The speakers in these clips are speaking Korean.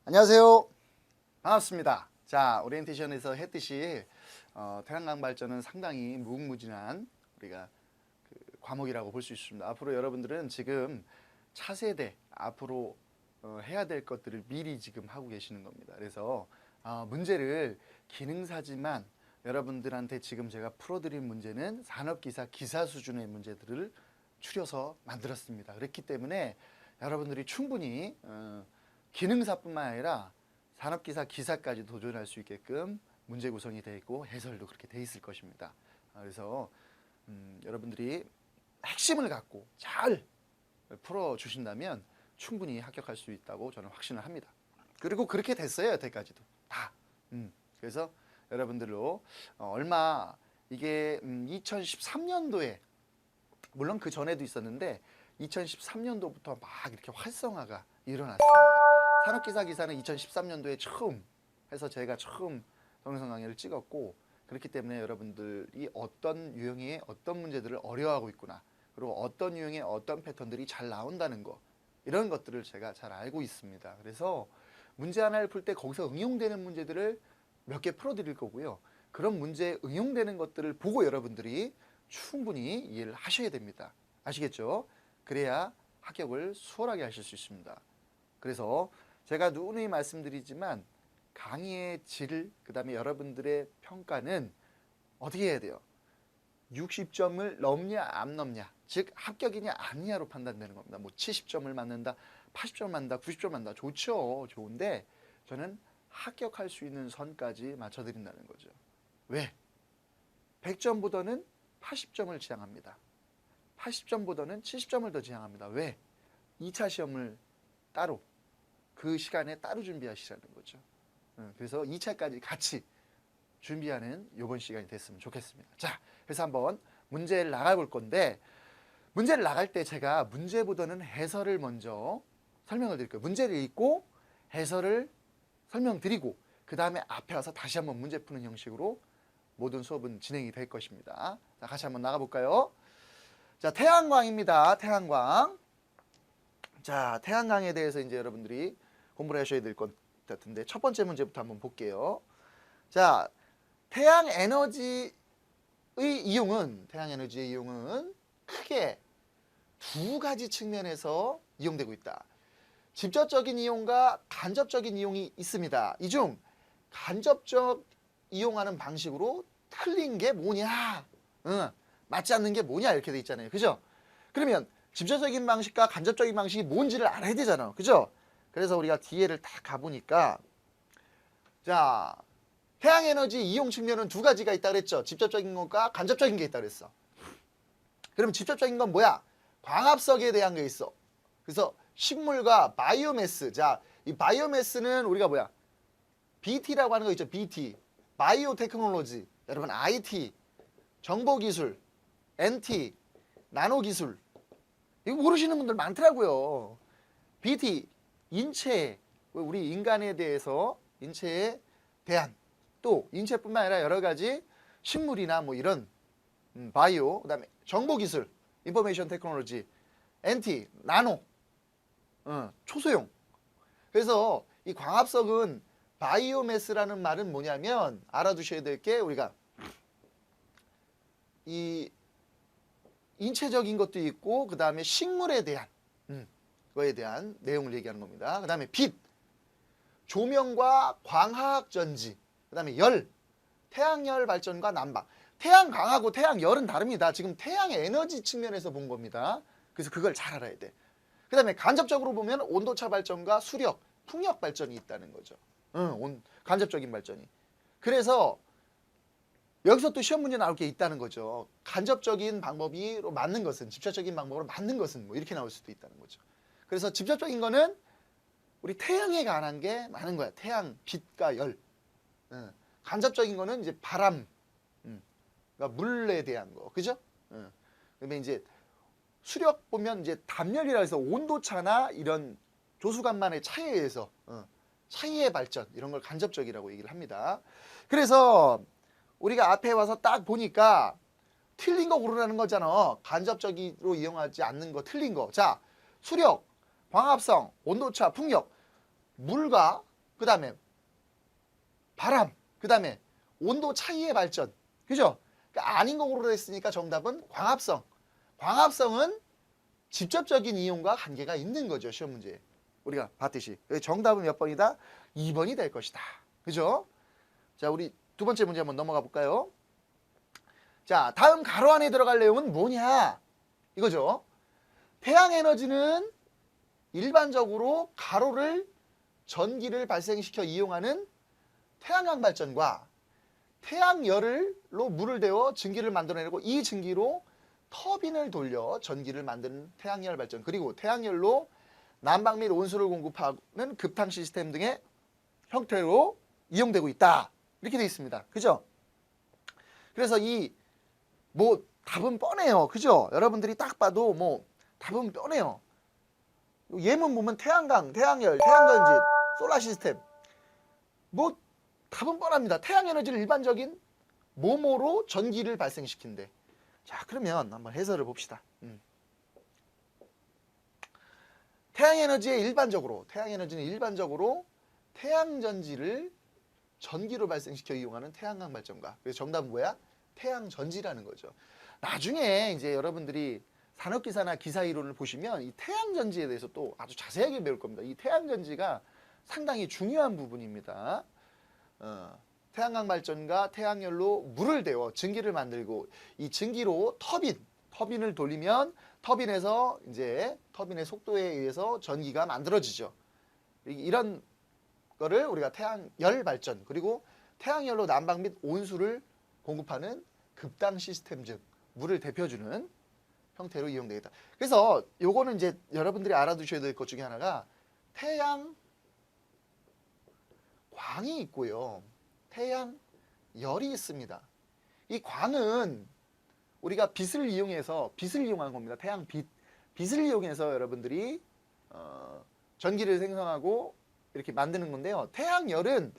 안녕하세요. 반갑습니다. 자, 오리엔테이션에서 했듯이 태양광 발전은 상당히 무궁무진한 우리가 과목이라고 볼 수 있습니다. 앞으로 여러분들은 지금 차세대 앞으로 해야 될 것들을 미리 지금 하고 계시는 겁니다. 그래서 문제를 기능사지만 여러분들한테 지금 제가 풀어드린 문제는 산업기사 기사 수준의 문제들을 추려서 만들었습니다. 그렇기 때문에 여러분들이 충분히 기능사뿐만 아니라 산업기사 기사까지 도전할 수 있게끔 문제 구성이 되어 있고 해설도 그렇게 되어 있을 것입니다. 그래서 여러분들이 핵심을 갖고 잘 풀어주신다면 충분히 합격할 수 있다고 저는 확신을 합니다. 그리고 그렇게 됐어요. 여태까지도 다. 그래서 여러분들로 얼마 이게 2013년도에 물론 그 전에도 있었는데 2013년도부터 막 이렇게 활성화가 일어났습니다. 산업기사 기사는 2013년도에 처음 해서 제가 처음 동영상 강의를 찍었고, 그렇기 때문에 여러분들이 어떤 유형의 어떤 문제들을 어려워하고 있구나, 그리고 어떤 유형의 어떤 패턴들이 잘 나온다는 거, 이런 것들을 제가 잘 알고 있습니다. 그래서 문제 하나를 풀 때 거기서 응용되는 문제들을 몇 개 풀어드릴 거고요. 그런 문제에 응용되는 것들을 보고 여러분들이 충분히 이해를 하셔야 됩니다. 아시겠죠? 그래야 합격을 수월하게 하실 수 있습니다. 그래서 제가 누누이 말씀드리지만 강의의 질, 그 다음에 여러분들의 평가는 어떻게 해야 돼요? 60점을 넘냐 안 넘냐, 즉 합격이냐 아니냐로 판단되는 겁니다. 뭐 70점을 맞는다, 80점을 맞는다, 90점을 맞는다, 좋죠. 좋은데 저는 합격할 수 있는 선까지 맞춰드린다는 거죠. 왜? 100점보다는 80점을 지향합니다. 80점보다는 70점을 더 지향합니다. 왜? 2차 시험을 따로 그 시간에 따로 준비하시라는 거죠. 그래서 2차까지 같이 준비하는 이번 시간이 됐으면 좋겠습니다. 자, 그래서 한번 문제를 나가볼 건데, 문제를 나갈 때 제가 문제보다는 해설을 먼저 설명을 드릴 거예요. 문제를 읽고 해설을 설명드리고 그 다음에 앞에 와서 다시 한번 문제 푸는 형식으로 모든 수업은 진행이 될 것입니다. 자, 같이 한번 나가볼까요? 자, 태양광입니다. 태양광. 자, 태양광에 대해서 이제 여러분들이 공부를 하셔야 될 것 같은데, 첫 번째 문제부터 한번 볼게요. 자, 태양에너지의 이용은 크게 두 가지 측면에서 이용되고 있다. 직접적인 이용과 간접적인 이용이 있습니다. 이 중 간접적 이용하는 방식으로 틀린 게 뭐냐, 맞지 않는 게 뭐냐, 이렇게 돼 있잖아요. 그죠? 그러면 직접적인 방식과 간접적인 방식이 뭔지를 알아야 되잖아. 그죠? 그래서 우리가 뒤에를 다 가보니까, 자, 태양에너지 이용 측면은 두 가지가 있다 그랬죠. 직접적인 것과 간접적인 게 있다 그랬어. 그럼 직접적인 건 뭐야? 광합석에 대한 게 있어. 그래서 식물과 바이오매스. 자, 이 바이오매스는 우리가 뭐야? BT라고 하는 거 있죠. BT. 바이오 테크놀로지. 여러분 IT, 정보기술, NT, 나노기술. 이거 모르시는 분들 많더라고요. BT, 인체, 우리 인간에 대해서 인체에 대한, 또 인체뿐만 아니라 여러 가지 식물이나 뭐 이런 바이오, 그다음에 정보기술, 인포메이션 테크놀로지, NT, 나노, 초소형. 그래서 이 광합석은 바이오매스라는 말은 뭐냐면, 알아두셔야 될 게, 우리가 이 인체적인 것도 있고 그 다음에 식물에 대한 거에 대한 내용을 얘기하는 겁니다. 그 다음에 빛, 조명과 광학전지, 그 다음에 열, 태양열 발전과 난방. 태양광하고 태양열은 다릅니다. 지금 태양의 에너지 측면에서 본 겁니다. 그래서 그걸 잘 알아야 돼. 그 다음에 간접적으로 보면 온도차 발전과 수력, 풍력 발전이 있다는 거죠. 간접적인 발전이. 그래서 여기서 또 시험 문제 나올 게 있다는 거죠. 간접적인 방법으로 맞는 것은, 직접적인 방법으로 맞는 것은 뭐 이렇게 나올 수도 있다는 거죠. 그래서 직접적인 거는 우리 태양에 관한 게 많은 거야. 태양, 빛과 열. 간접적인 거는 이제 바람, 그러니까 물에 대한 거, 그죠? 그다음에 이제 수력 보면 이제 담열이라 해서 온도차나 이런 조수간만의 차이에 의해서 차이의 발전, 이런 걸 간접적이라고 얘기를 합니다. 그래서 우리가 앞에 와서 딱 보니까 틀린 거 고르라는 거잖아. 간접적으로 이용하지 않는 거, 틀린 거. 자, 수력, 광합성, 온도차, 풍력. 물과 그 다음에 바람, 그 다음에 온도 차이의 발전. 그죠? 그러니까 아닌 거로 했으니까 정답은 광합성. 광합성은 직접적인 이용과 관계가 있는 거죠. 시험 문제에. 우리가 봤듯이. 정답은 몇 번이다? 2번이 될 것이다. 그죠? 자, 우리 두 번째 문제 한번 넘어가 볼까요? 자, 다음 가로 안에 들어갈 내용은 뭐냐? 이거죠. 태양 에너지는 일반적으로 가로를 전기를 발생시켜 이용하는 태양광 발전과 태양열로 물을 데워 증기를 만들어내고 이 증기로 터빈을 돌려 전기를 만드는 태양열 발전, 그리고 태양열로 난방 및 온수를 공급하는 급탕 시스템 등의 형태로 이용되고 있다. 이렇게 되어 있습니다. 그죠? 그래서 뭐 답은 뻔해요. 그죠? 여러분들이 딱 봐도 뭐 답은 뻔해요. 예문 보면 태양광, 태양열, 태양전지, 솔라 시스템. 뭐 답은 뻔합니다. 태양에너지를 일반적인 뭐뭐로 전기를 발생시킨대. 자, 그러면 한번 해설을 봅시다. 태양에너지는 일반적으로 태양전지를 전기로 발생시켜 이용하는 태양광 발전과, 그래서 정답은 뭐야? 태양전지라는 거죠. 나중에 이제 여러분들이 산업기사나 기사 이론을 보시면 이 태양전지에 대해서 또 아주 자세하게 배울 겁니다. 이 태양전지가 상당히 중요한 부분입니다. 태양광 발전과 태양열로 물을 데워 증기를 만들고 이 증기로 터빈을 돌리면 터빈에서 이제 터빈의 속도에 의해서 전기가 만들어지죠. 이런 거를 우리가 태양열 발전, 그리고 태양열로 난방 및 온수를 공급하는 급당 시스템, 즉 물을 데펴주는 형태로 이용되겠다. 그래서 요거는 이제 여러분들이 알아두셔야 될 것 중에 하나가 태양광이 있고요, 태양열이 있습니다. 이 광은 우리가 빛을 이용한 겁니다. 빛을 이용해서 여러분들이 전기를 생성하고 이렇게 만드는 건데요. 태양열은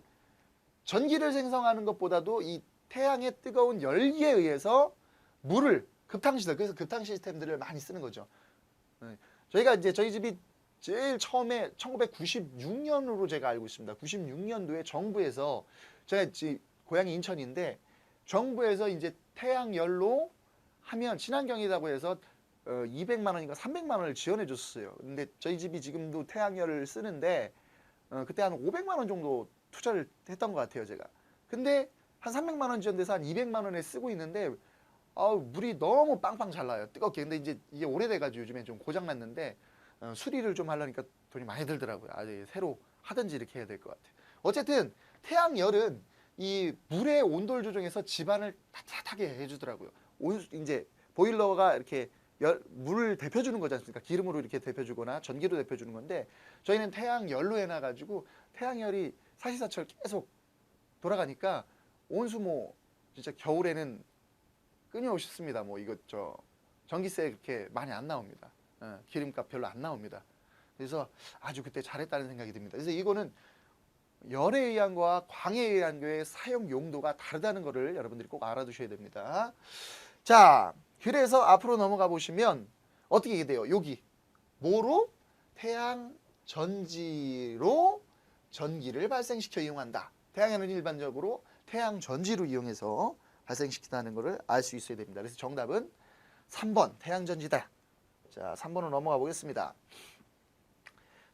전기를 생성하는 것보다도 이 태양의 뜨거운 열기에 의해서 물을 급탕시설, 그래서 급탕 시스템들을 많이 쓰는 거죠. 저희가 이제 저희 집이 제일 처음에 1996년으로 제가 알고 있습니다. 96년도에 정부에서, 제가 고향이 인천인데 정부에서 이제 태양열로 하면 친환경이라고 해서 200만 원인가 300만 원을 지원해 줬어요. 근데 저희 집이 지금도 태양열을 쓰는데 그때 한 500만 원 정도 투자를 했던 것 같아요, 제가. 근데 한 300만 원 지원돼서 한 200만 원에 쓰고 있는데 물이 너무 빵빵 잘 나요. 뜨겁게. 근데 이제 이게 오래돼가지고 요즘에 좀 고장 났는데 수리를 좀 하려니까 돈이 많이 들더라고요. 아직 새로 하든지 이렇게 해야 될 것 같아요. 어쨌든 태양열은 이 물의 온도를 조정해서 집안을 따뜻하게 해주더라고요. 이제 보일러가 이렇게 물을 데펴주는 거지 않습니까? 기름으로 이렇게 데펴주거나 전기로 데펴주는 건데 저희는 태양열로 해놔가지고 태양열이 사시사철 계속 돌아가니까 온수 뭐 진짜 겨울에는 끊임없습니다. 뭐 이거 전기세 그렇게 많이 안 나옵니다. 기름값 별로 안 나옵니다. 그래서 아주 그때 잘했다는 생각이 듭니다. 그래서 이거는 열에 의한 거와 광에 의한 거의 사용 용도가 다르다는 것을 여러분들이 꼭 알아두셔야 됩니다. 자, 그래서 앞으로 넘어가 보시면 어떻게 돼요? 여기 뭐로? 태양전지로 전기를 발생시켜 이용한다. 태양에너지 일반적으로 태양전지로 이용해서 발생시킨다는 것을 알 수 있어야 됩니다. 그래서 정답은 3번 태양전지다. 자, 3번으로 넘어가 보겠습니다.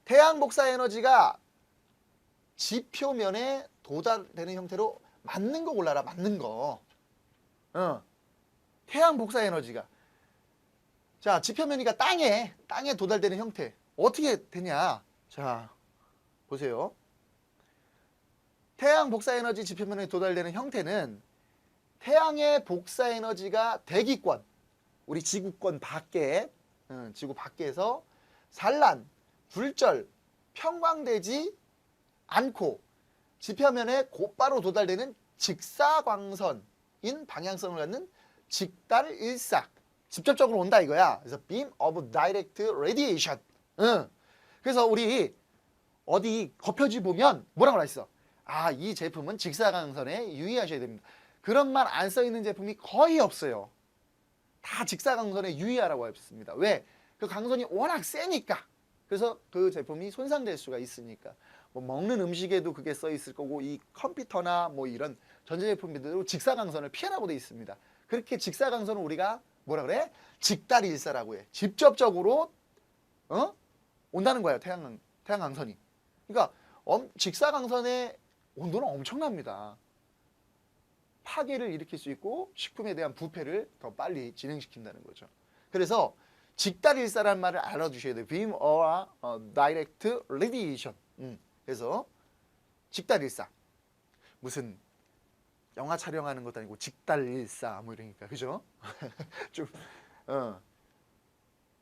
태양 복사 에너지가 지표면에 도달되는 형태로 맞는 거 골라라. 맞는 거. 태양 복사 에너지가, 자, 지표면이가 땅에 도달되는 형태 어떻게 되냐? 자, 보세요. 태양 복사 에너지 지표면에 도달되는 형태는 태양의 복사 에너지가 대기권, 우리 지구권 밖에, 지구 밖에서 산란, 굴절, 평광되지 않고 지표면에 곧바로 도달되는 직사광선인 방향성을 갖는 직달일삭, 직접적으로 온다 이거야. 그래서 beam of direct radiation. 그래서 우리 어디 거표지 보면 뭐라고 나있어? 이 제품은 직사광선에 유의하셔야 됩니다. 그런 말 안 써 있는 제품이 거의 없어요. 다 직사광선에 유의하라고 했습니다. 왜? 그 광선이 워낙 세니까. 그래서 그 제품이 손상될 수가 있으니까 뭐 먹는 음식에도 그게 써 있을 거고 이 컴퓨터나 뭐 이런 전자제품들도 직사광선을 피하라고 돼 있습니다. 그렇게 직사광선을 우리가 뭐라 그래? 직달일사라고 해. 직접적으로 온다는 거예요. 태양광선이. 그러니까 직사광선의 온도는 엄청납니다. 파괴를 일으킬 수 있고 식품에 대한 부패를 더 빨리 진행시킨다는 거죠. 그래서 직달일사라는 말을 알아두셔야 돼요. beam or direct radiation. 그래서 직달일사. 무슨 영화 촬영하는 것도 아니고 직달일사 뭐 이러니까 그죠? 좀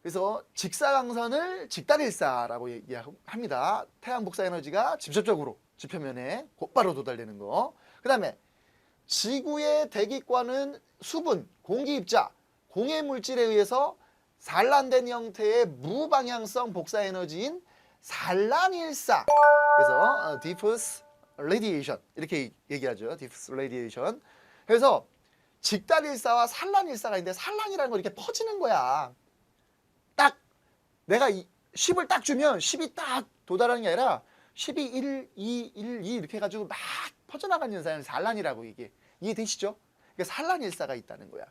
그래서 직사광선을 직달일사라고 얘기합니다. 태양 복사 에너지가 직접적으로 지표면에 곧바로 도달되는 거. 그다음에 지구의 대기권은 수분, 공기 입자, 공해 물질에 의해서 산란된 형태의 무방향성 복사 에너지인 산란일사. 그래서 diffuse radiation 이렇게 얘기하죠. diffuse radiation. 그래서 직달일사와 산란일사가 있는데 산란이라는 거 이렇게 퍼지는 거야. 딱 내가 10을 딱 주면 10이 딱 도달하는 게 아니라 12, 1, 2, 1, 2 이렇게 해가지고 막 퍼져나가는 현상을 산란이라고 이게 이해되시죠? 그러니까 산란일사가 있다는 거야.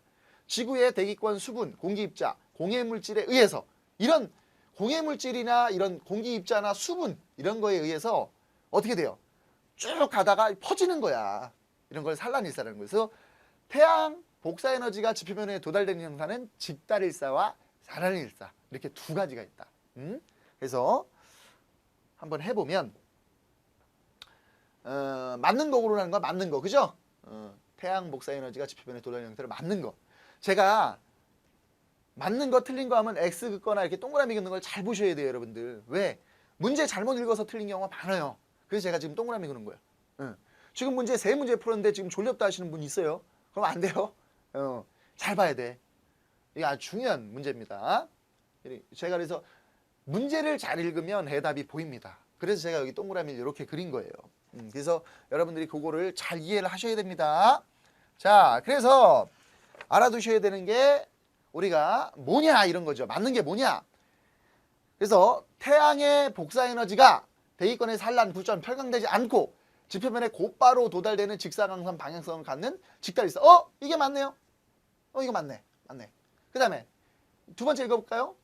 지구의 대기권 수분, 공기 입자, 공해 물질에 의해서 이런 공해 물질이나 이런 공기 입자나 수분 이런 거에 의해서 어떻게 돼요? 쭉 가다가 퍼지는 거야. 이런 걸 산란일사라는 거예요. 그래서 태양 복사 에너지가 지표면에 도달되는 형사는 직달일사와 산란일사 이렇게 두 가지가 있다. 그래서 한번 해보면 맞는 거 고르라는 건 맞는 거 그죠? 태양 복사 에너지가 지표면에 도달되는 형태를 맞는 거. 제가 맞는 거 틀린 거 하면 X 긋거나 이렇게 동그라미 긋는 걸 잘 보셔야 돼요 여러분들. 왜? 문제 잘못 읽어서 틀린 경우가 많아요. 그래서 제가 지금 동그라미 그는 거예요. 지금 문제 세 문제 풀었는데 지금 졸렸다 하시는 분 있어요? 그럼 안 돼요. 잘 봐야 돼. 이게 아주 중요한 문제입니다. 제가 그래서 문제를 잘 읽으면 해답이 보입니다. 그래서 제가 여기 동그라미를 이렇게 그린 거예요. 그래서 여러분들이 그거를 잘 이해를 하셔야 됩니다. 자, 그래서 알아두셔야 되는 게 우리가 뭐냐 이런 거죠. 맞는 게 뭐냐. 그래서 태양의 복사 에너지가 대기권의 산란, 불전, 편광되지 않고 지표면에 곧바로 도달되는 직사광선 방향성을 갖는 직달일사. 이게 맞네요. 이거 맞네. 그 다음에 두 번째 읽어볼까요?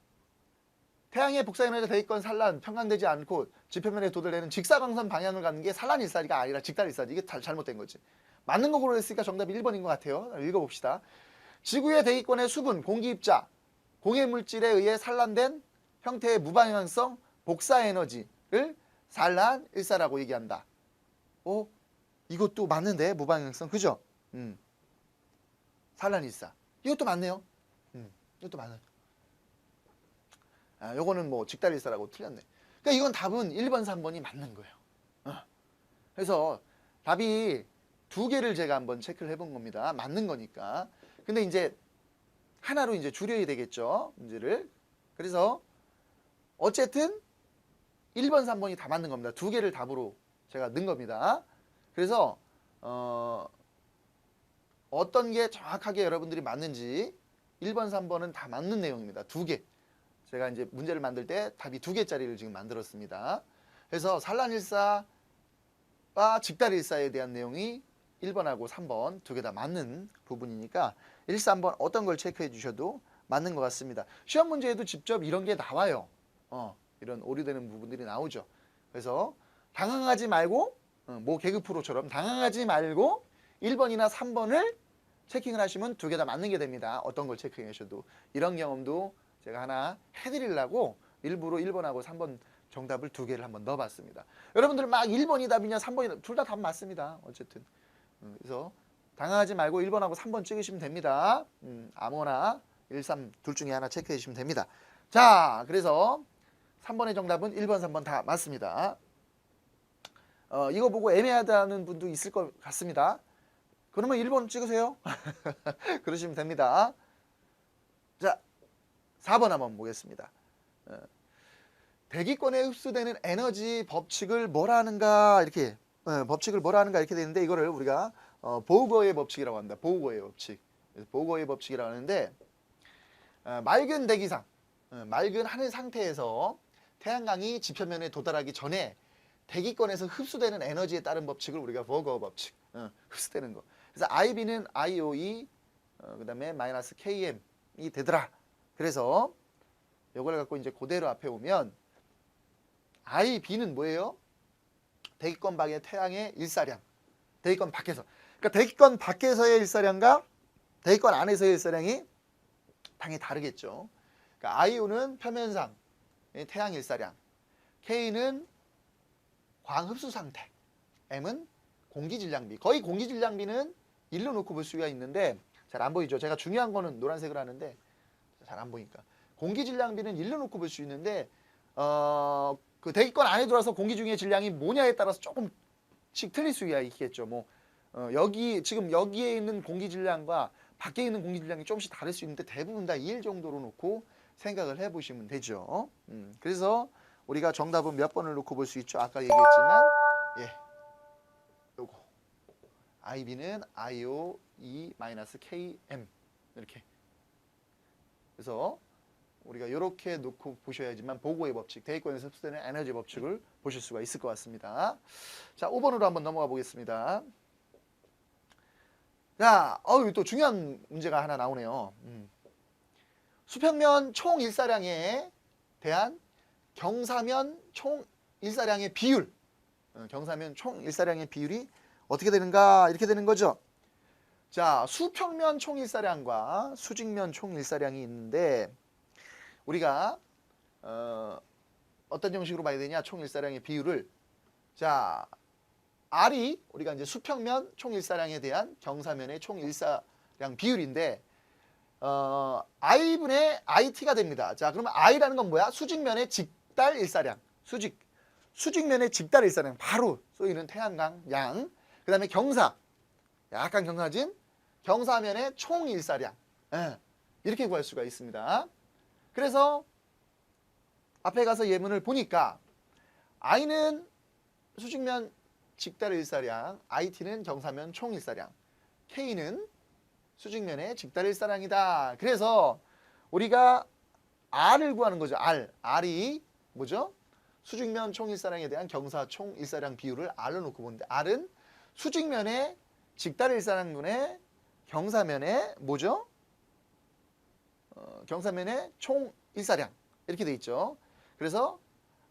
태양의 복사 에너지가 대기권 산란, 편광되지 않고 지표면에 도달되는 직사광선 방향을 갖는 게 산란일사가 아니라 직달일사지. 이게 잘못된 거지. 맞는 거 고르랬으니까 정답이 1번인 것 같아요. 읽어봅시다. 지구의 대기권의 수분, 공기 입자, 공해 물질에 의해 산란된 형태의 무방향성 복사 에너지를 산란일사라고 얘기한다. 이것도 맞는데 무방향성 그죠? 산란일사. 이것도 맞네요. 이것도 맞아요. 요거는 뭐 직달일사라고 틀렸네. 그러니까 이건 답은 1번, 3번이 맞는 거예요. 그래서 답이 두 개를 제가 한번 체크를 해본 겁니다. 맞는 거니까. 근데 이제 하나로 이제 줄여야 되겠죠. 문제를. 그래서 어쨌든 1번, 3번이 다 맞는 겁니다. 두 개를 답으로 제가 넣은 겁니다. 그래서 어떤 게 정확하게 여러분들이 맞는지 1번, 3번은 다 맞는 내용입니다. 두 개. 제가 이제 문제를 만들 때 답이 두 개짜리를 지금 만들었습니다. 그래서 산란일사와 직달일사에 대한 내용이 1번하고 3번 두 개 다 맞는 부분이니까 1, 3번 어떤 걸 체크해 주셔도 맞는 것 같습니다. 시험 문제에도 직접 이런 게 나와요. 이런 오류되는 부분들이 나오죠. 그래서 당황하지 말고 모 개그 프로처럼 당황하지 말고 1번이나 3번을 체킹을 하시면 두 개 다 맞는 게 됩니다. 어떤 걸 체크하셔도. 이런 경험도 제가 하나 해드리려고 일부러 1번하고 3번 정답을 두 개를 한번 넣어봤습니다. 여러분들 막 1번이 답이냐 3번이 둘 다 답 맞습니다. 어쨌든. 그래서 당황하지 말고 1번하고 3번 찍으시면 됩니다. 아무거나 1, 3 둘 중에 하나 체크해 주시면 됩니다. 자, 그래서 3번의 정답은 1번, 3번 다 맞습니다. 이거 보고 애매하다는 분도 있을 것 같습니다. 그러면 1번 찍으세요. 그러시면 됩니다. 자, 4번 한번 보겠습니다. 대기권에 흡수되는 에너지 법칙을 뭐라 하는가 이렇게 법칙을 뭐라 하는가 이렇게 되는데 이거를 우리가 보우거의 법칙이라고 합니다. 보우거의 법칙. 보우거의 법칙이라고 하는데 맑은 대기상, 맑은 하늘 상태에서 태양광이 지표면에 도달하기 전에 대기권에서 흡수되는 에너지에 따른 법칙을 우리가 버거 법칙, 흡수되는 거. 그래서 IB는 IOE, 그다음에 마이너스 KM이 되더라. 그래서 이걸 갖고 이제 그대로 앞에 오면 IB는 뭐예요? 대기권 밖의 태양의 일사량. 대기권 밖에서. 그러니까 대기권 밖에서의 일사량과 대기권 안에서의 일사량이 당연히 다르겠죠. 그러니까 IO는 표면상 태양 일사량, K는 광 흡수 상태, M은 공기 질량비. 거의 공기 질량비는 일로 놓고 볼 수가 있는데 잘 안 보이죠. 제가 중요한 거는 노란색으로 하는데 잘 안 보니까. 공기 질량비는 일로 놓고 볼 수 있는데 그 대기권 안에 들어와서 공기 중의 질량이 뭐냐에 따라서 조금씩 틀릴 수가 있겠죠. 뭐 여기 지금 여기에 있는 공기 질량과 밖에 있는 공기 질량이 조금씩 다를 수 있는데 대부분 다 2일 정도로 놓고 생각을 해보시면 되죠. 그래서 우리가 정답은 몇 번을 놓고 볼 수 있죠. 아까 얘기했지만 요거 IB는 IO2-KM 이렇게. 그래서 우리가 이렇게 놓고 보셔야지만 보고의 법칙, 대기권에서 흡수되는 에너지 법칙을 보실 수가 있을 것 같습니다. 자, 5번으로 한번 넘어가 보겠습니다. 자, 또 중요한 문제가 하나 나오네요. 수평면 총 일사량에 대한 경사면 총 일사량의 비율, 경사면 총 일사량의 비율이 어떻게 되는가 이렇게 되는 거죠. 자, 수평면 총 일사량과 수직면 총 일사량이 있는데 우리가 어떤 형식으로 봐야 되냐? 총 일사량의 비율을. 자, R이 우리가 이제 수평면 총 일사량에 대한 경사면의 총 일사량 비율인데 I분의 IT가 됩니다. 자, 그러면 I라는 건 뭐야? 수직면의 직달 일사량. 수직면의 직달 일사량. 바로 쏘이는 태양광 양. 그 다음에 경사. 약간 경사진. 경사면의 총 일사량. 이렇게 구할 수가 있습니다. 그래서 앞에 가서 예문을 보니까 I는 수직면 직달 일사량, IT는 경사면 총 일사량, K는 수직면의 직달 일사량이다. 그래서 우리가 R을 구하는 거죠. R이 뭐죠? 수직면 총 일사량에 대한 경사 총 일사량 비율을 R로 놓고 보는데 R은 수직면의 직달 일사량분의 경사면의 뭐죠? 경사면의 총 일사량 이렇게 돼 있죠. 그래서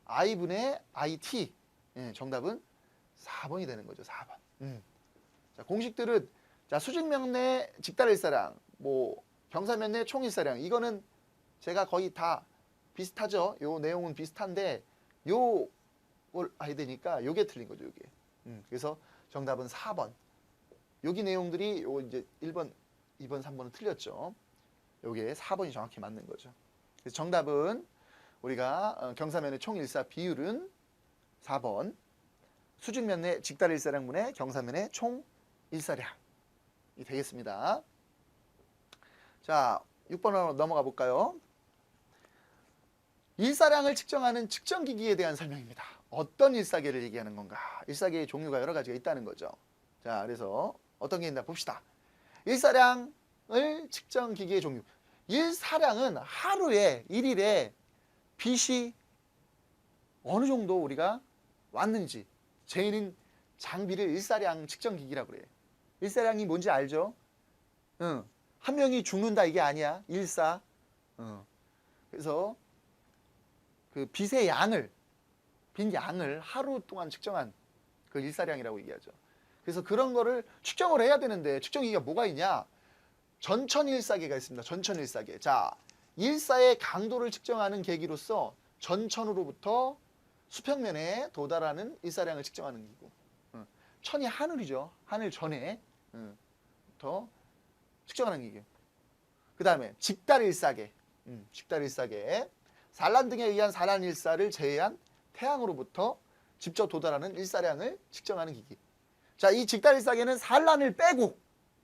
I분의 IT 정답은 4번이 되는 거죠. 4번. 자, 공식들은 자, 수직면 내 직달 일사량, 뭐 경사면 내 총 일사량 이거는 제가 거의 다 비슷하죠. 요 내용은 비슷한데 요걸 해야 되니까 요게 틀린 거죠. 요게. 그래서 정답은 4번. 여기 내용들이 요 이제 1번, 2번, 3번은 틀렸죠. 요게 4번이 정확히 맞는 거죠. 그래서 정답은 우리가 경사면의 총 일사 비율은 4번. 수직면 내 직달 일사량분의 경사면의 총 일사량이 되겠습니다. 자, 6번으로 넘어가 볼까요? 일사량을 측정하는 측정기기에 대한 설명입니다. 어떤 일사계를 얘기하는 건가? 일사계의 종류가 여러 가지가 있다는 거죠. 자, 그래서 어떤 게 있나 봅시다. 일사량을 측정기기의 종류. 일사량은 하루에, 일일에 빛이 어느 정도 우리가 왔는지 저희는 장비를 일사량 측정기기라고 그래요. 일사량이 뭔지 알죠? 한 명이 죽는다 이게 아니야. 일사. 그래서 그 빛의 양을, 빛 양을 하루 동안 측정한 그 일사량이라고 얘기하죠. 그래서 그런 거를 측정을 해야 되는데 측정기기가 뭐가 있냐? 전천일사계가 있습니다. 전천일사계. 자, 일사의 강도를 측정하는 계기로서 전천으로부터 수평면에 도달하는 일사량을 측정하는 기구. 천이 하늘이죠. 하늘 전에 부터 측정하는 기구. 그 다음에 직달일사계. 직달일사계. 산란 등에 의한 산란일사를 제외한 태양으로부터 직접 도달하는 일사량을 측정하는 기기. 자, 이 직달일사계는 산란을 빼고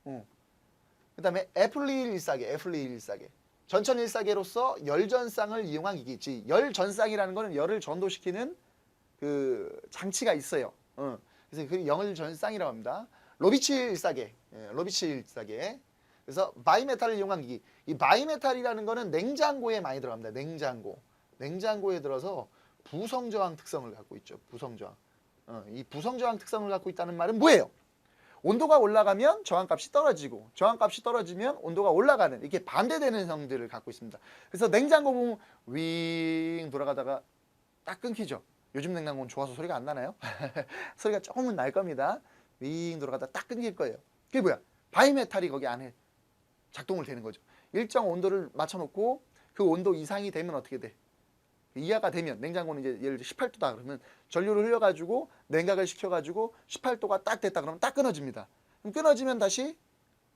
그 다음에 애플리일사계. 전천일사계로서 열전쌍을 이용한 기기지. 열전쌍이라는 거는 열을 전도시키는 그 장치가 있어요. 그래서 그 열전쌍이라고 합니다. 로비치일사계. 그래서 바이메탈을 이용한 기기. 이 바이메탈이라는 거는 냉장고에 많이 들어갑니다. 냉장고에 들어서 부성저항 특성을 갖고 있죠. 부성저항. 이 부성저항 특성을 갖고 있다는 말은 뭐예요? 온도가 올라가면 저항값이 떨어지고 저항값이 떨어지면 온도가 올라가는 이렇게 반대되는 성질을 갖고 있습니다. 그래서 냉장고 보면 윙 돌아가다가 딱 끊기죠. 요즘 냉장고는 좋아서 소리가 안 나나요? 소리가 조금은 날 겁니다. 윙 돌아가다 딱 끊길 거예요. 그게 뭐야? 바이메탈이 거기 안에 작동을 되는 거죠. 일정 온도를 맞춰놓고 그 온도 이상이 되면 어떻게 돼? 이하가 되면 냉장고는 이제 예를 들어 18도다 그러면 전류를 흘려가지고 냉각을 시켜가지고 18도가 딱 됐다 그러면 딱 끊어집니다. 그럼 끊어지면 다시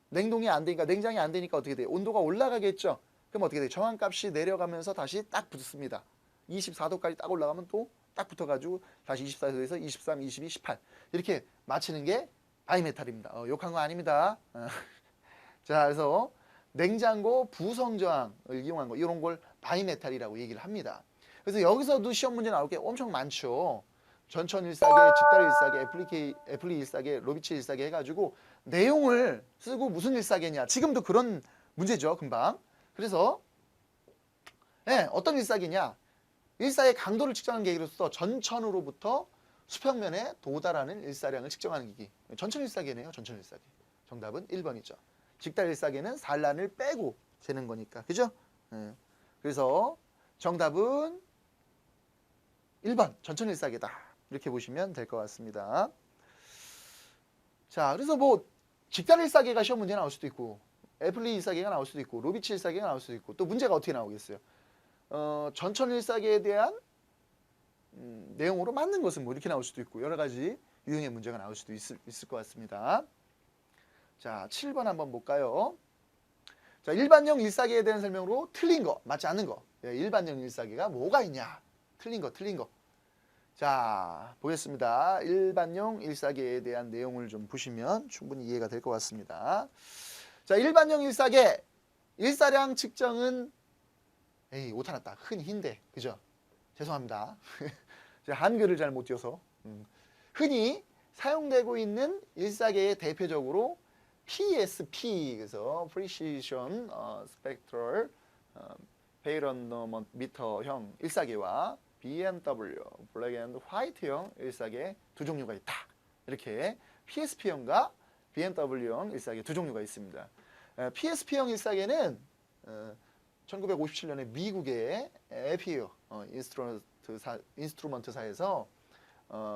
냉동이 안 되니까 냉장이 안 되니까 어떻게 돼요? 온도가 올라가겠죠. 그럼 어떻게 돼요? 저항값이 내려가면서 다시 딱 붙습니다. 24도까지 딱 올라가면 또 딱 붙어가지고 다시 24도에서 23, 22, 18 이렇게 맞추는 게 바이메탈입니다. 욕한 거 아닙니다. 자, 그래서 냉장고 부성저항을 이용한 거 이런 걸 바이메탈이라고 얘기를 합니다. 그래서 여기서도 시험 문제 나올 게 엄청 많죠. 전천일사계, 직달일사계, 애플리일사계, 로비치일사계 해가지고 내용을 쓰고 무슨 일사계냐. 지금도 그런 문제죠. 금방. 그래서 어떤 일사계냐. 일사의 강도를 측정하는 계기로서 전천으로부터 수평면에 도달하는 일사량을 측정하는 기기. 전천일사계네요. 전천일사계. 정답은 1번이죠. 직달일사계는 산란을 빼고 재는 거니까. 그죠? 그래서 정답은 1번 전천일사계다. 이렇게 보시면 될 것 같습니다. 자, 그래서 뭐 직달일사계가 시험 문제 나올 수도 있고 애플리일사계가 나올 수도 있고 로비치일사계가 나올 수도 있고 또 문제가 어떻게 나오겠어요? 전천일사계에 대한 내용으로 맞는 것은 뭐 이렇게 나올 수도 있고 여러 가지 유형의 문제가 나올 수도 있을 것 같습니다. 자, 7번 한번 볼까요? 자, 일반형 일사계에 대한 설명으로 틀린 거, 맞지 않는 거. 일반형 일사계가 뭐가 있냐? 틀린 거. 자, 보겠습니다. 일반형 일사계에 대한 내용을 좀 보시면 충분히 이해가 될 것 같습니다. 자, 일반형 일사계, 일사량 측정은 오타 났다. 흔히인데, 그죠? 죄송합니다. 제가 한글을 잘 못 띄어서. 흔히 사용되고 있는 일사계의 대표적으로 PSP, 그래서 Precision Spectral Pyranometer형 일사계와 BMW, Black and White형 일사계 두 종류가 있다. 이렇게 PSP형과 BMW형 일사계 두 종류가 있습니다. PSP형 일사계는 1957년에 미국의 에피어 인스트루먼트사에서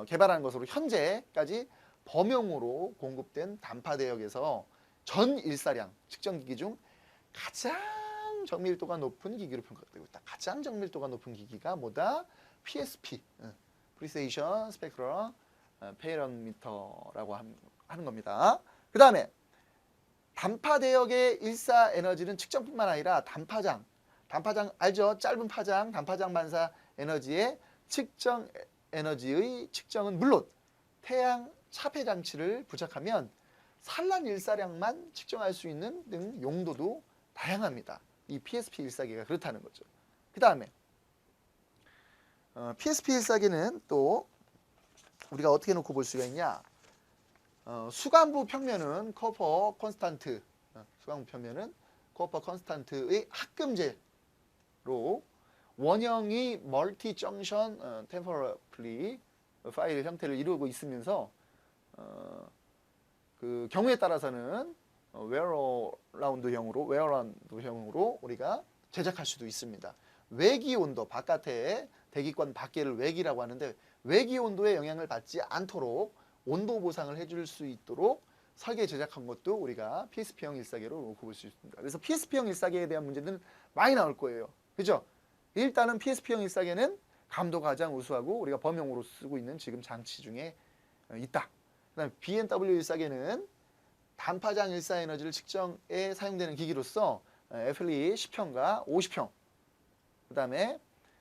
개발한 것으로 현재까지 범용으로 공급된 단파 대역에서 전 일사량 측정기기 중 가장 정밀도가 높은 기기로 평가되고 있다. 가장 정밀도가 높은 기기가 뭐다? PSP, Precision Spectral Pyranometer라고 하는 겁니다. 그 다음에 단파 대역의 일사 에너지는 측정뿐만 아니라 단파장 알죠? 짧은 파장, 단파장 반사 에너지의 측정 에너지의 측정은 물론 태양 차폐 장치를 부착하면 산란 일사량만 측정할 수 있는 등 용도도 다양합니다. 이 PSP 일사계가 그렇다는 거죠. 그 다음에 PSP 일사계는 또 우리가 어떻게 놓고 볼 수가 있냐? 수간부 평면은 코퍼 콘스탄트, 수간부 평면은 코퍼 콘스탄트의 합금제로 원형이 멀티 정션 템퍼러리 파일 형태를 이루고 있으면서 그 경우에 따라서는 웨어라운드형으로 우리가 제작할 수도 있습니다. 외기 온도, 바깥에 대기권 밖에를 외기라고 하는데 외기 온도에 영향을 받지 않도록 온도 보상을 해줄 수 있도록 설계 제작한 것도 우리가 PSP형 일사계로 놓고 볼 수 있습니다. 그래서 PSP형 일사계에 대한 문제는 많이 나올 거예요. 그죠? 일단은 PSP형 일사계는 감도가 가장 우수하고 우리가 범용으로 쓰고 있는 지금 장치 중에 있다. 그다음에 BMW 일사계는 단파장 일사 에너지를 측정에 사용되는 기기로서 FLE 10형과 50형. 그다음에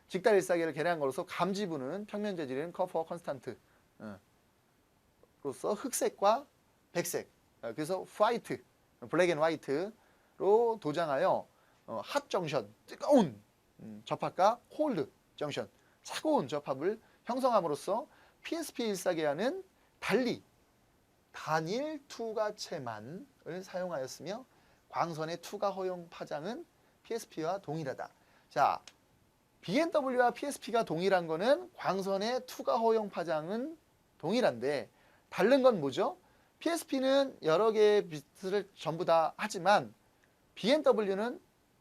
직달 일사계를 개량한 것으로서 감지부는 평면 재질은 커퍼 컨스탄트 로서 흑색과 백색, 그래서 화이트, 블랙 앤 화이트로 도장하여 핫 정션, 뜨거운 접합과 콜드 정션, 차가운 접합을 형성함으로써 PSP 일사계와는 달리 단일 투과체만을 사용하였으며 광선의 투과 허용 파장은 PSP와 동일하다. 자, BMW와 PSP가 동일한 거는 광선의 투과 허용 파장은 동일한데 다른 건 뭐죠? PSP는 여러 개의 빛을 전부 다 하지만 BMW는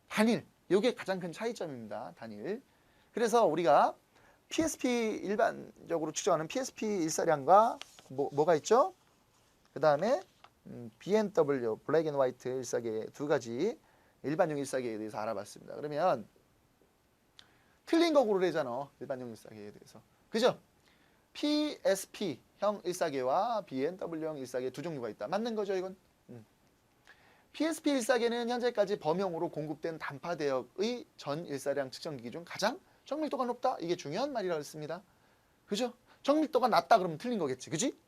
단일. 이게 가장 큰 차이점입니다. 단일. 그래서 우리가 PSP 일반적으로 추정하는 PSP 일사량과 뭐가 있죠? 그 다음에 BMW 블랙 앤 화이트 일사계 두 가지 일반용 일사계에 대해서 알아봤습니다. 그러면 틀린 거 고르래잖아. 일반용 일사계에 대해서. 그죠? PSP형 일사계와 BMW형 일사계 두 종류가 있다. 맞는 거죠, 이건? PSP 일사계는 현재까지 범용으로 공급된 단파 대역의 전 일사량 측정기기 중 가장 정밀도가 높다. 이게 중요한 말이라고 했습니다. 그죠? 정밀도가 낮다 그러면 틀린 거겠지. 그지?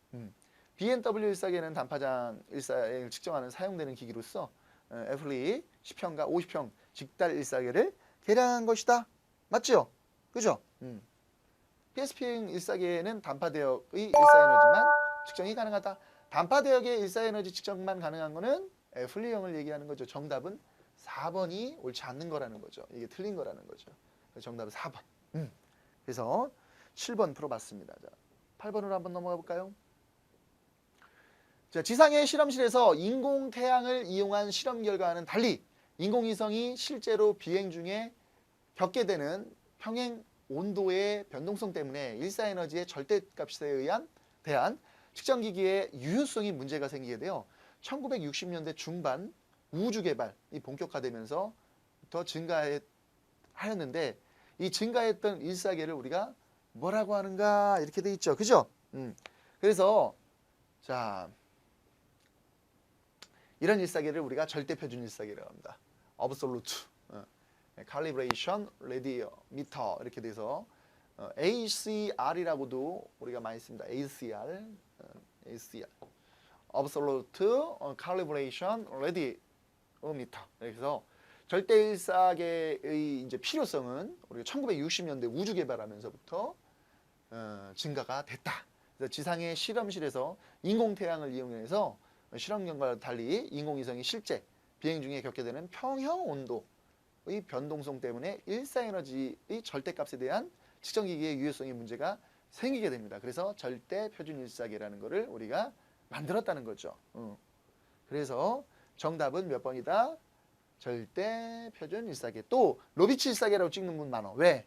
BMW 일사계는 단파장 일사량을 측정하는 사용되는 기기로서 애플이 10형과 50형 직달 일사계를 개량한 것이다. 맞죠? 그죠? PSP 일사계는 단파 대역의 일사에너지만 측정이 가능하다. 단파 대역의 일사에너지 측정만 가능한 거는 애플리형을 얘기하는 거죠. 정답은 4번이 옳지 않는 거라는 거죠. 이게 틀린 거라는 거죠. 정답은 4번. 그래서 7번 풀어봤습니다. 자, 8번으로 한번 넘어가 볼까요? 자, 지상의 실험실에서 인공 태양을 이용한 실험 결과와는 달리 인공위성이 실제로 비행 중에 겪게 되는 평행 온도의 변동성 때문에 일사에너지의 절대값에 대한 측정기기의 유효성이 문제가 생기게 되어 1960년대 중반 우주 개발이 본격화되면서 더 증가하였는데 이 증가했던 일사계를 우리가 뭐라고 하는가 이렇게 돼 있죠. 그죠? 그래서 자 이런 일사계를 우리가 절대표준 일사계라고 합니다. Absolute Calibration Radiometer 이렇게 돼서 ACR이라고도 우리가 많이 씁니다. ACR Absolute Calibration Radiometer. 그래서 절대 일사계의 이제 필요성은 우리가 1960년대 우주 개발하면서부터 증가가 됐다. 그래서 지상의 실험실에서 인공 태양을 이용해서 실험 결과와 달리 인공위성이 실제 비행 중에 겪게 되는 평형 온도의 변동성 때문에 일사에너지의 절대값에 대한 측정기기의 유효성의 문제가 생기게 됩니다. 그래서 절대 표준 일사계라는 것을 우리가 만들었다는 거죠. 그래서 정답은 몇 번이다? 절대 표준 일사계. 또 로비치 일사계라고 찍는 분 많아. 왜?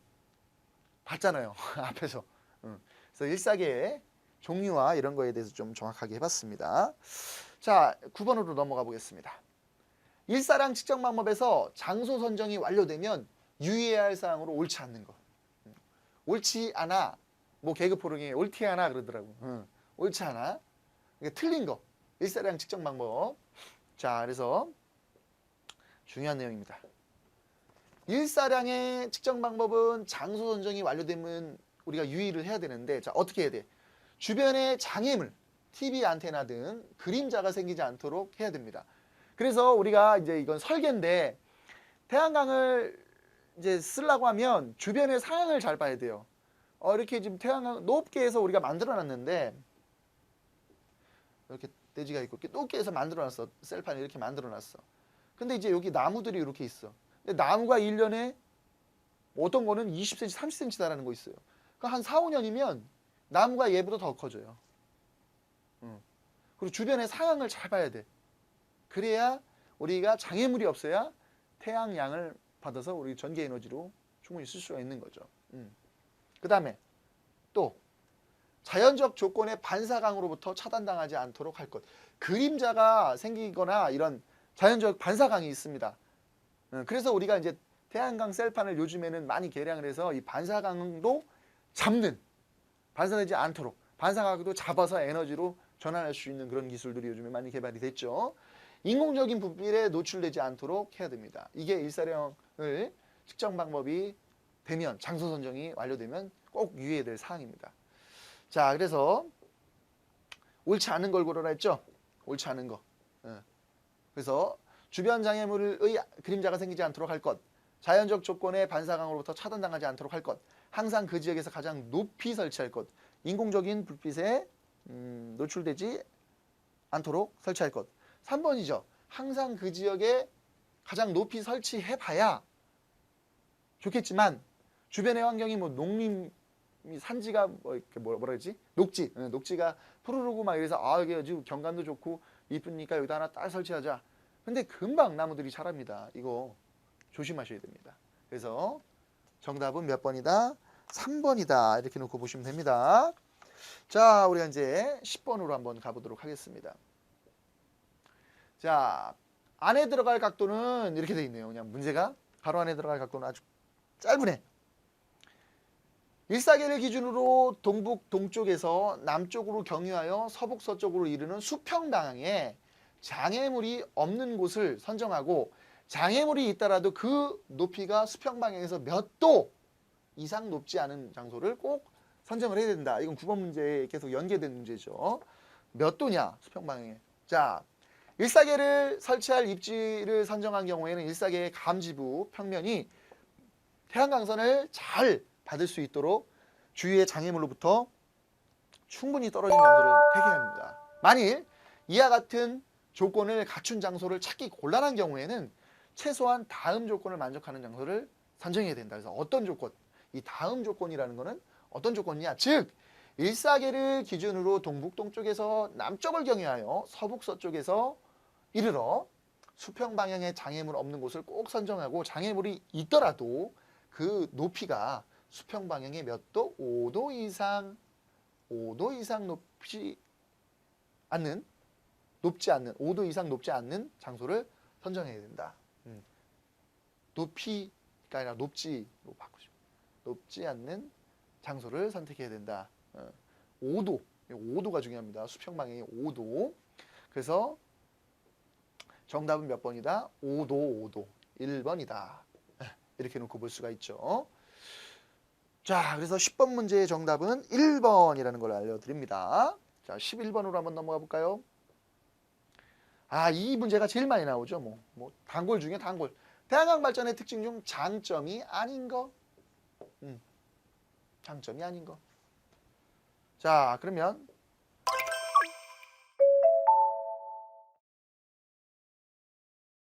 봤잖아요. 앞에서. 그래서 일사계의 종류와 이런 거에 대해서 좀 정확하게 해봤습니다. 자, 9번으로 넘어가 보겠습니다. 일사량 측정 방법에서 장소 선정이 완료되면 유의해야 할 사항으로 옳지 않는 거. 옳지 않아. 뭐 개그 포르기 옳지 않아 그러더라고. 옳지 않아. 이게 틀린 거. 일사량 측정 방법. 자, 그래서 중요한 내용입니다. 일사량의 측정 방법은 장소 선정이 완료되면 우리가 유의를 해야 되는데, 자, 어떻게 해야 돼? 주변에 장애물, TV 안테나 등 그림자가 생기지 않도록 해야 됩니다. 그래서 우리가 이제 이건 설계인데 태양광을 이제 쓰려고 하면 주변의 상황을 잘 봐야 돼요. 이렇게 지금 태양광 높게 해서 우리가 만들어 놨는데 이렇게 대지가 있고 이렇게 높게 해서 만들어 놨어. 셀판을 이렇게 만들어 놨어. 근데 이제 여기 나무들이 이렇게 있어. 근데 나무가 1년에 어떤 거는 20cm, 30cm 달하는 거 있어요. 그러니까 한 4, 5년이면 나무가 얘보다 더 커져요. 그리고 주변의 상황을 잘 봐야 돼. 그래야 우리가 장애물이 없어야 태양양을 받아서 우리 전기 에너지로 충분히 쓸 수가 있는 거죠. 그 다음에 또 자연적 조건의 반사광으로부터 차단당하지 않도록 할 것. 그림자가 생기거나 이런 자연적 반사광이 있습니다. 그래서 우리가 이제 태양광 셀판을 요즘에는 많이 개량을 해서 이 반사광도 잡는, 반사되지 않도록 반사광도 잡아서 에너지로 전환할 수 있는 그런 기술들이 요즘에 많이 개발이 됐죠. 인공적인 불빛에 노출되지 않도록 해야 됩니다. 이게 일사량을 측정 방법이 되면, 장소 선정이 완료되면 꼭 유의해야 될 사항입니다. 자, 그래서 옳지 않은 걸 고르라 했죠. 옳지 않은 거. 그래서 주변 장애물의 그림자가 생기지 않도록 할 것, 자연적 조건의 반사광으로부터 차단당하지 않도록 할 것, 항상 그 지역에서 가장 높이 설치할 것, 인공적인 불빛에 노출되지 않도록 설치할 것. 3번이죠. 항상 그 지역에 가장 높이 설치해봐야 좋겠지만 주변의 환경이 뭐 농림 산지가 뭐 이렇게 뭐라 그러지? 녹지, 녹지가 푸르르고 막 이래서 아 여기 아주 경관도 좋고 이쁘니까 여기다 하나 딱 설치하자. 근데 금방 나무들이 자랍니다. 이거 조심하셔야 됩니다. 그래서 정답은 몇 번이다? 3번이다. 이렇게 놓고 보시면 됩니다. 자, 우리가 이제 10번으로 한번 가보도록 하겠습니다. 자, 안에 들어갈 각도는 이렇게 돼 있네요. 그냥 문제가 가로 안에 들어갈 각도는 아주 짧으네. 일사계를 기준으로 동북 동쪽에서 남쪽으로 경유하여 서북 서쪽으로 이르는 수평 방향에 장애물이 없는 곳을 선정하고 장애물이 있더라도 그 높이가 수평 방향에서 몇 도 이상 높지 않은 장소를 꼭 선정을 해야 된다. 이건 9번 문제에 계속 연계된 문제죠. 몇 도냐 수평 방향에. 자, 일사계를 설치할 입지를 선정한 경우에는 일사계의 감지부 평면이 태양광선을 잘 받을 수 있도록 주위의 장애물로부터 충분히 떨어진 장소를 택해야 합니다. 만일 이와 같은 조건을 갖춘 장소를 찾기 곤란한 경우에는 최소한 다음 조건을 만족하는 장소를 선정해야 된다. 그래서 어떤 조건? 이 다음 조건이라는 것은 어떤 조건이냐? 즉 일사계를 기준으로 동북 동쪽에서 남쪽을 경유하여 서북 서쪽에서 이르러 수평 방향의 장애물 없는 곳을 꼭 선정하고 장애물이 있더라도 그 높이가 수평 방향의 몇 도? 5도 이상 높지 않는 5도 이상 높지 않는 장소를 선정해야 된다. 높이가 아니라 높지로 바꾸죠. 높지 않는 장소를 선택해야 된다. 5도가 중요합니다. 수평 방향의 5도. 그래서 정답은 몇 번이다? 5도. 1번이다. 이렇게 놓고 볼 수가 있죠. 자, 그래서 10번 문제의 정답은 1번이라는 걸 알려드립니다. 자, 11번으로 한번 넘어가 볼까요? 아, 이 문제가 제일 많이 나오죠. 뭐 단골 중에 단골. 태양광 발전의 특징 중 장점이 아닌 거. 장점이 아닌 거. 자, 그러면